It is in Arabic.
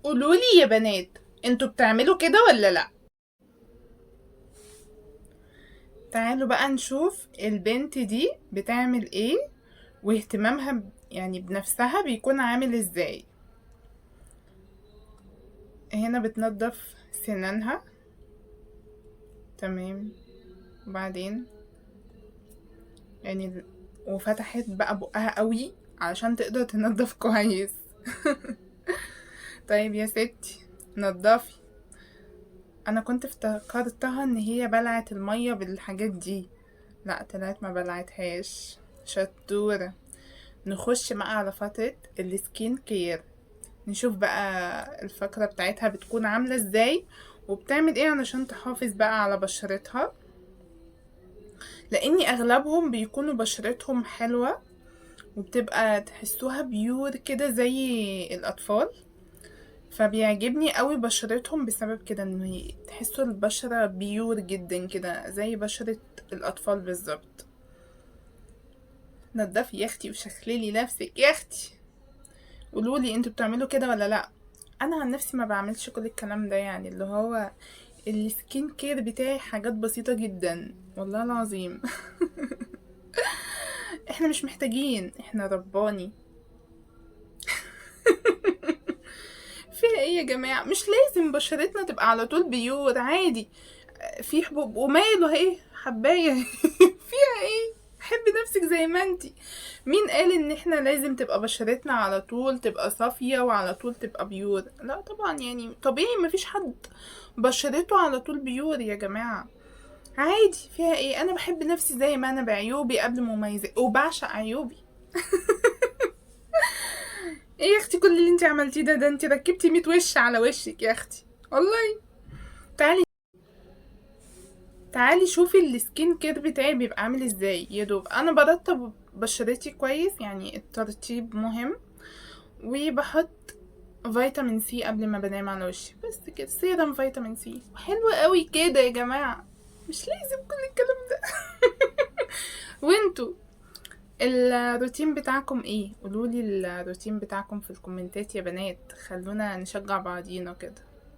قولولي يا بنات، انتوا بتعملوا كده ولا لا؟ تعالوا بقى نشوف البنت دي بتعمل ايه، واهتمامها يعني بنفسها بيكون عامل ازاي. هنا بتنضف سنانها. تمام. وبعدين يعني وفتحت بقى بقها قوي علشان تقدر تنضف كويس. طيب يا ستي، نضفي. انا كنت افتكرتها ان هي بلعت المية بالحاجات دي. لا، طلعت ما بلعتهاش. شطورة. نخش بقى على فترة السكين كير. نشوف بقى الفقرة بتاعتها بتكون عاملة ازاي، وبتعمل ايه علشان تحافظ بقى على بشرتها، لاني اغلبهم بيكونوا بشرتهم حلوة وبتبقى تحسوها بيور كده زي الاطفال. فبيعجبني قوي بشرتهم بسبب كده، انه تحسوا البشرة بيور جدا كده زي بشرة الاطفال بالظبط. نضفي يا اختي وشخللي نفسك يا اختي. قولولي انتوا بتعملوا كده ولا لا؟ انا عن نفسي ما بعملش كل الكلام ده، يعني اللي هو السكين كير بتاعي حاجات بسيطة جدا والله العظيم. احنا مش محتاجين، احنا رباني. فيها ايه يا جماعة؟ مش لازم بشرتنا تبقى على طول بيور، عادي. في حبوب وماله ايه حباية. فيها ايه؟ حبي نفسك زي ما انتي. مين قال ان احنا لازم تبقى بشرتنا على طول تبقى صافية وعلى طول تبقى بيور؟ لا طبعا، يعني طبيعي مفيش حد بشرته على طول بيور يا جماعة. عادي، فيها ايه؟ انا بحب نفسي زي ما انا بعيوبي قبل مميزات، وبعشق عيوبي. ايه يا اختي كل اللي انتي عملتيه ده انتي ركبتي 100 وش على وشك يا اختي والله. تعالي، تعالي شوفي السكين كير بتاعي بيبقى عامل ازاي. يا دوب انا برطب بشرتي كويس، يعني الترطيب مهم. وبحط فيتامين سي قبل ما بنام على وشي، بس كده سيرم فيتامين سي حلو قوي كده يا جماعة. مش لازم كل الكلام ده. وانتوا الروتين بتاعكم ايه؟ قولولي الروتين بتاعكم في الكومنتات يا بنات، خلونا نشجع بعضينا كده.